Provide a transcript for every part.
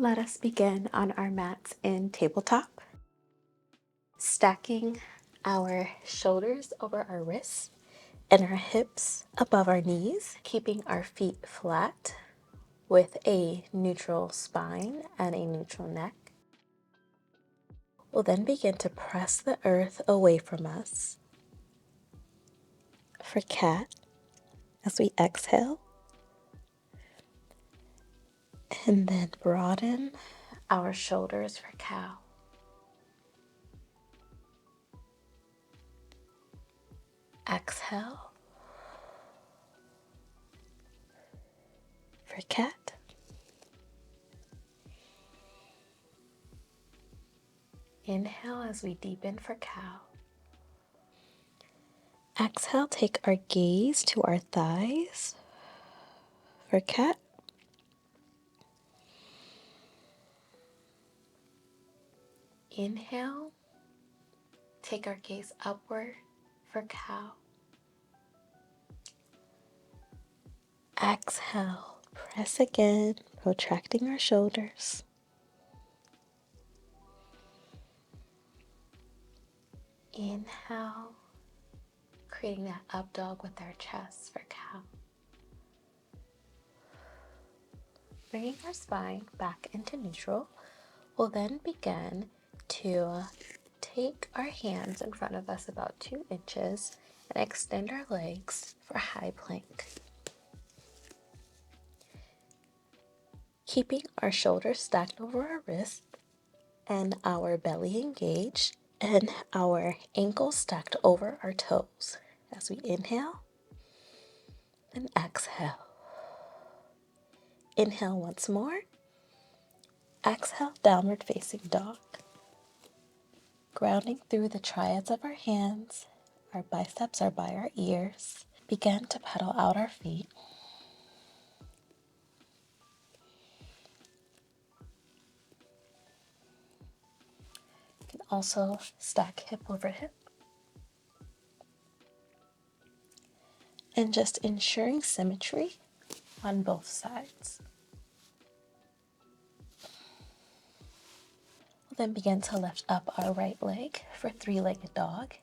Let us begin on our mats in tabletop, stacking our shoulders over our wrists and our hips above our knees, keeping our feet flat with a neutral spine and a neutral neck. We'll then begin to press the earth away from us for cat as we exhale, and then broaden our shoulders for cow. Exhale for cat. Inhale as we deepen for cow. Exhale, take our gaze to our thighs for cat. Inhale, take our gaze upward for cow. Exhale, press again, protracting our shoulders. Inhale, creating that up dog with our chest for cow. Bringing our spine back into neutral, we'll then begin to take our hands in front of us about 2 inches and extend our legs for high plank. Keeping our shoulders stacked over our wrists and our belly engaged and our ankles stacked over our toes as we inhale and exhale. Inhale once more. Exhale, downward facing dog. Grounding through the triads of our hands, our biceps are by our ears. Begin to pedal out our feet. You can also stack hip over hip. And just ensuring symmetry on both sides. We'll then begin to lift up our right leg for 3-legged dog,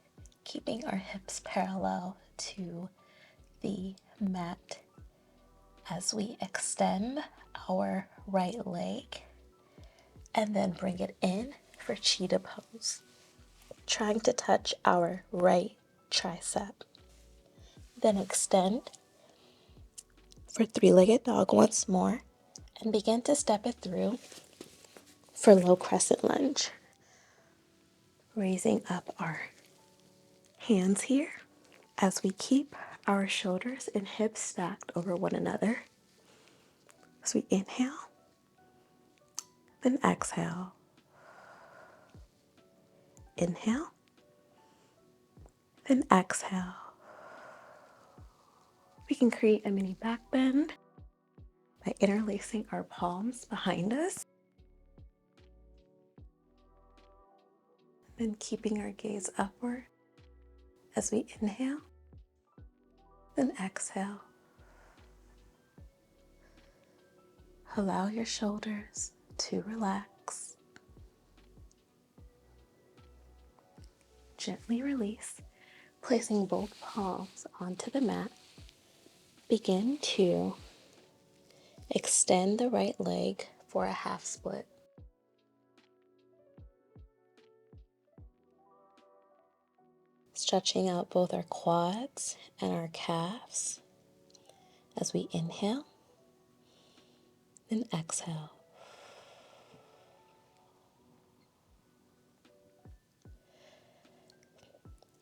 keeping our hips parallel to the mat as we extend our right leg and then bring it in for cheetah pose, trying to touch our right tricep. Then extend for 3-legged dog once more and begin to step it through for low crescent lunge. Raising up our hands here as we keep our shoulders and hips stacked over one another. As we inhale, then exhale. Inhale, then exhale. We can create a mini back bend by interlacing our palms behind us. Then keeping our gaze upward as we inhale, then exhale. Allow your shoulders to relax. Gently release, placing both palms onto the mat. Begin to extend the right leg for a half split. Stretching out both our quads and our calves as we inhale and exhale.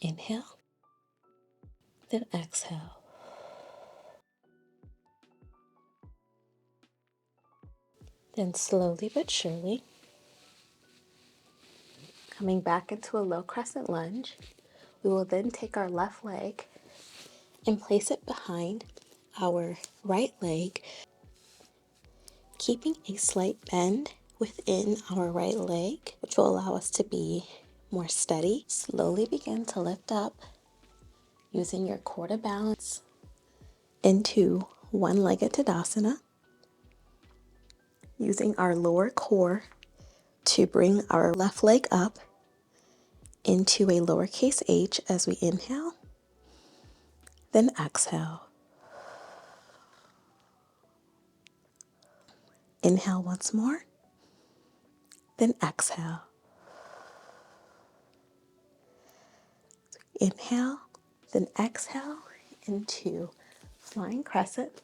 Inhale, then exhale. Then slowly but surely, coming back into a low crescent lunge, we will then take our left leg and place it behind our right leg, keeping a slight bend within our right leg, which will allow us to be more steady. Slowly begin to lift up using your core to balance into one-legged Tadasana. using our lower core to bring our left leg up into a lowercase h as we inhale, then exhale. Inhale once more, then exhale. Inhale, then exhale into flying crescent,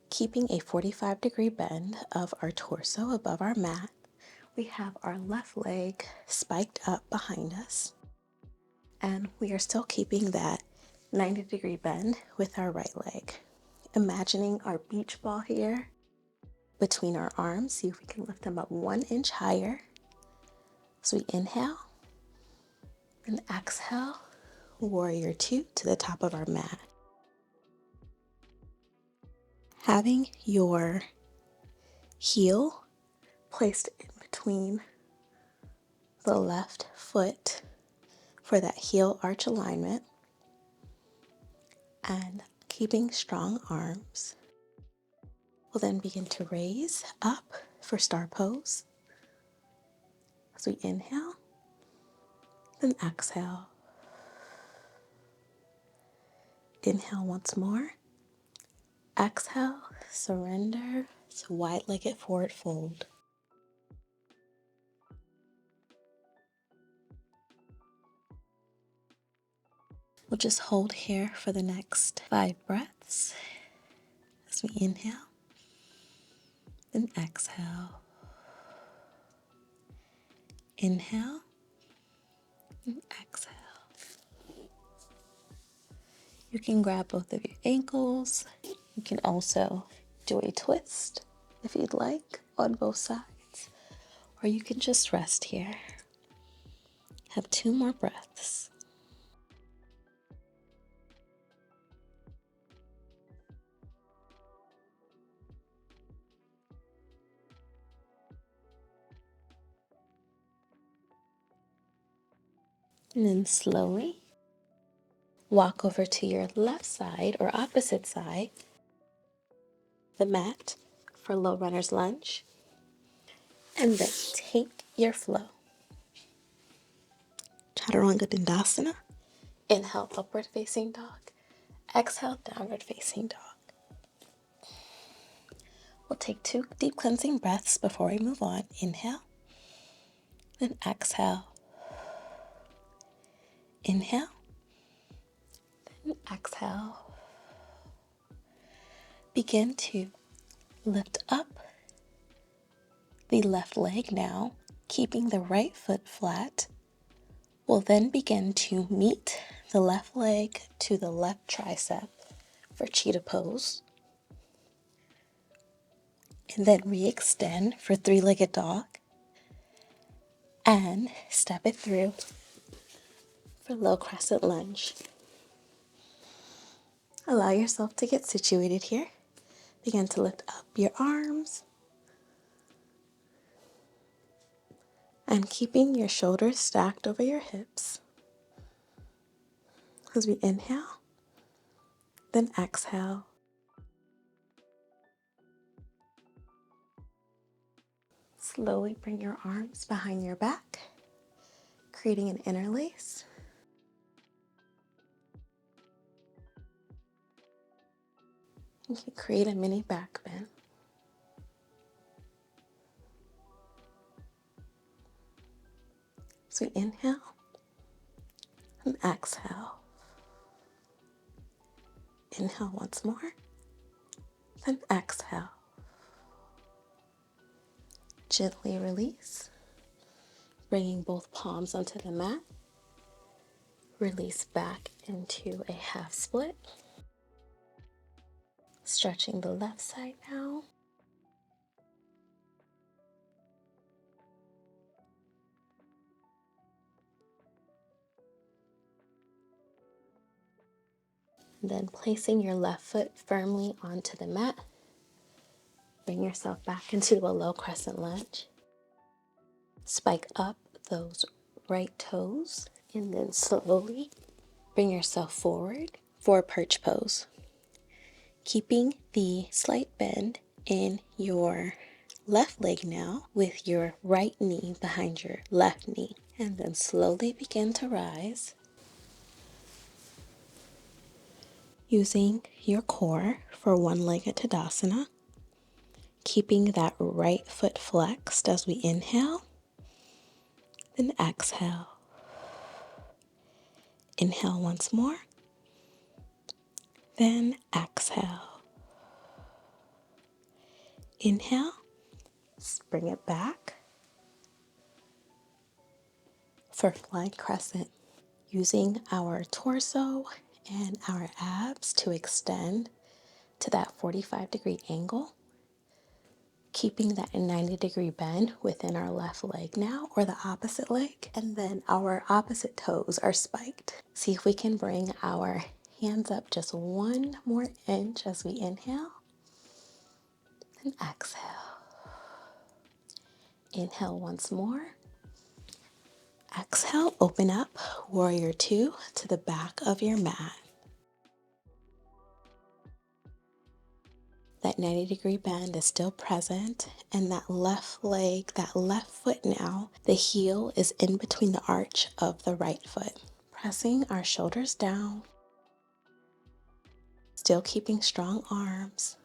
keeping a 45-degree bend of our torso above our mat. We have our left leg spiked up behind us, and we are still keeping that 90-degree bend with our right leg. Imagining our beach ball here between our arms. See if we can lift them up 1 inch higher. So we inhale and exhale, warrior 2 to the top of our mat. Having your heel placed in between the left foot for that heel arch alignment, and keeping strong arms. We'll then begin to raise up for star pose. As we inhale, then exhale. Inhale once more. Exhale, surrender to wide-legged forward fold. We'll just hold here for the next 5 breaths as we inhale, then exhale. Inhale, and exhale. You can grab both of your ankles. You can also do a twist if you'd like on both sides, or you can just rest here. Have 2 more breaths. And then slowly walk over to your left side or opposite side, the mat for low runner's lunge, and then take your flow. Chaturanga Dandasana. Inhale, upward facing dog. Exhale, downward facing dog. We'll take 2 deep cleansing breaths before we move on. Inhale, then exhale. Inhale, then exhale. Begin to lift up the left leg now, keeping the right foot flat. We'll then begin to meet the left leg to the left tricep for cheetah pose. And then re-extend for 3-legged dog. And step it through for low crescent lunge. Allow yourself to get situated here. Begin to lift up your arms. And keeping your shoulders stacked over your hips. As we inhale, then exhale. Slowly bring your arms behind your back, creating an interlace. You can create a mini back bend. So we inhale and exhale. Inhale once more, then exhale. Gently release, bringing both palms onto the mat. Release back into a half split. Stretching the left side now. And then placing your left foot firmly onto the mat. Bring yourself back into a low crescent lunge. Spike up those right toes and then slowly bring yourself forward for a perch pose. Keeping the slight bend in your left leg now with your right knee behind your left knee. And then slowly begin to rise using your core for one-legged Tadasana, keeping that right foot flexed as we inhale, then exhale. Inhale once more, then exhale. Inhale, bring it back for flying crescent, using our torso and our abs to extend to that 45-degree angle, keeping that 90-degree bend within our left leg now, or the opposite leg. And then our opposite toes are spiked. See if we can bring our hands up just one more inch as we inhale and exhale. Inhale once more. Exhale, open up, warrior two to the back of your mat. That 90-degree bend is still present, and that left leg, that left foot now, the heel is in between the arch of the right foot. Pressing our shoulders down, still keeping strong arms.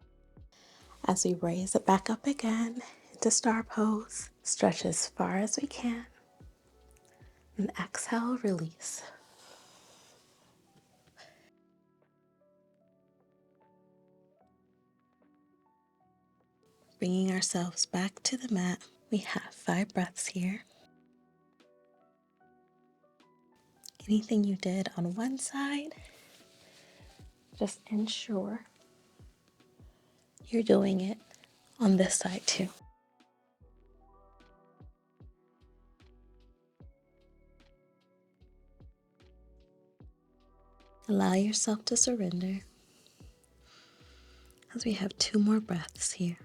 As we raise it back up again into star pose, stretch as far as we can, and exhale, release. Bringing ourselves back to the mat. We have 5 breaths here. Anything you did on one side, just ensure you're doing it on this side too. Allow yourself to surrender as we have 2 more breaths here.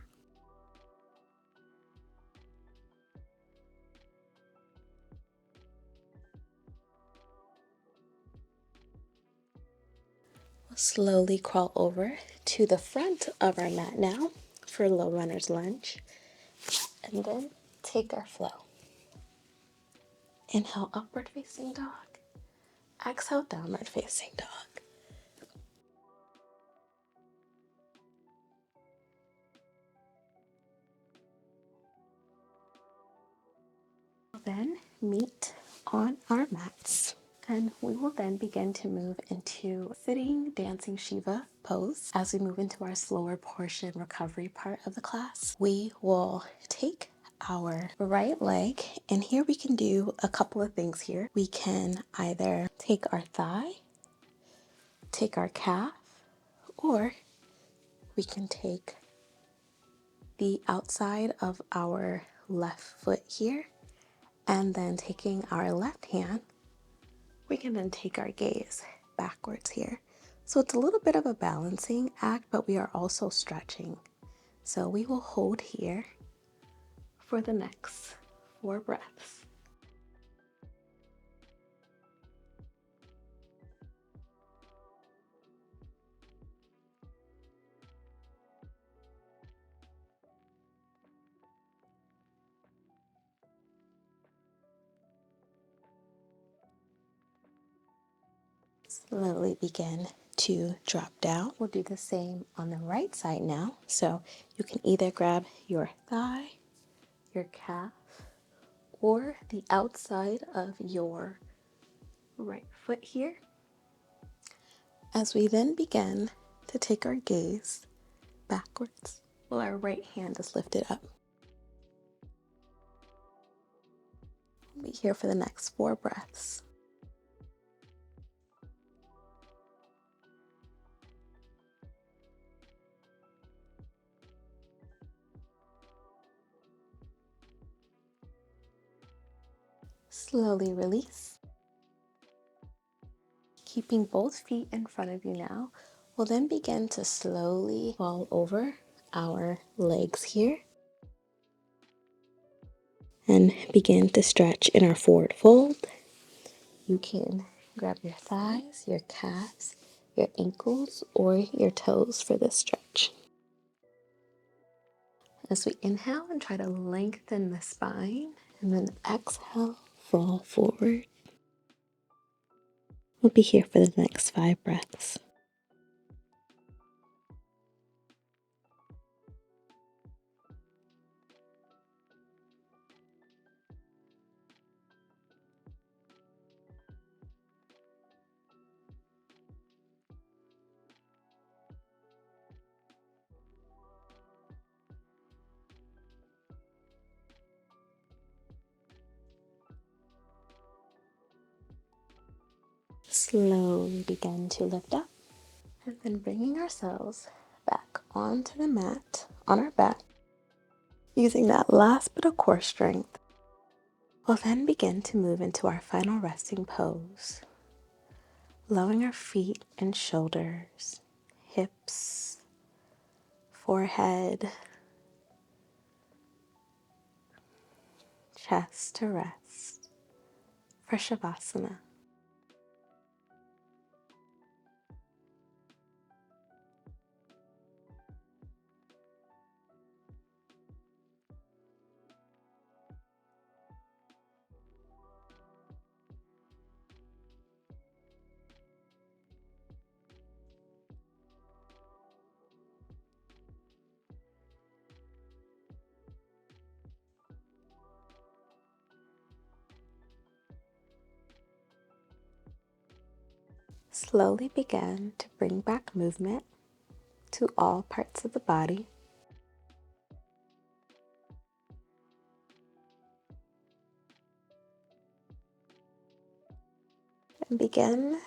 We'll slowly crawl over to the front of our mat now for low runner's lunge, and then take our flow. Inhale, upward facing dog. Exhale, downward facing dog. Then meet on our mats, and we will then begin to move into sitting dancing Shiva pose. As we move into our slower portion recovery part of the class, we will take our right leg, and here we can do a couple of things here. We can either take our thigh, take our calf, or we can take the outside of our left foot here, and then taking our left hand, we can then take our gaze backwards here. So it's a little bit of a balancing act, but we are also stretching. So we will hold here for the next 4 breaths. Slowly begin to drop down. We'll do the same on the right side now. So you can either grab your thigh, your calf, or the outside of your right foot here. As we then begin to take our gaze backwards while our right hand is lifted up. We'll be here for the next 4 breaths. Slowly release. Keeping both feet in front of you now, we'll then begin to slowly fall over our legs here and begin to stretch in our forward fold. You can grab your thighs, your calves, your ankles, or your toes for this stretch. As we inhale and try to lengthen the spine, and then exhale, fall forward. We'll be here for the next 5 breaths. Slowly begin to lift up, and then bringing ourselves back onto the mat on our back, using that last bit of core strength. We'll then begin to move into our final resting pose, lowering our feet and shoulders, hips, forehead, chest to rest for Shavasana. Slowly begin to bring back movement to all parts of the body. And begin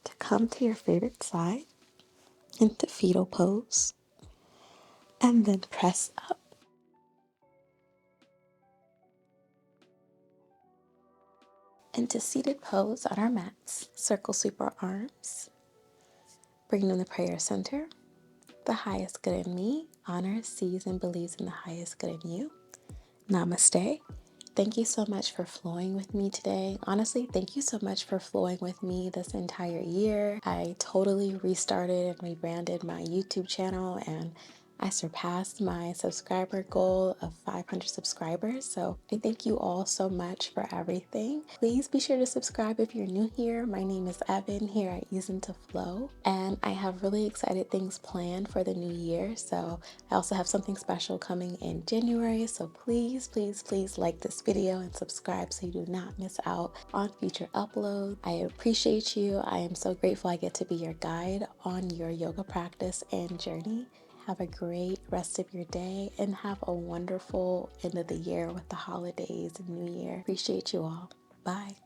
to come to your favorite side into fetal pose. And then press up into seated pose on our mats. Circle sweep our arms. Bring them to prayer center. The highest good in me honors, sees, and believes in the highest good in you. Namaste. Thank you so much for flowing with me today. Honestly, thank you so much for flowing with me this entire year. I totally restarted and rebranded my YouTube channel, and I surpassed my subscriber goal of 500 subscribers. So I thank you all so much for everything. Please be sure to subscribe if you're new here. My name is Evan here at Easin to Flow, and I have really excited things planned for the new year. So I also have something special coming in January. So please, please, please like this video and subscribe so you do not miss out on future uploads. I appreciate you. I am so grateful I get to be your guide on your yoga practice and journey. Have a great rest of your day and have a wonderful end of the year with the holidays and New Year. Appreciate you all. Bye.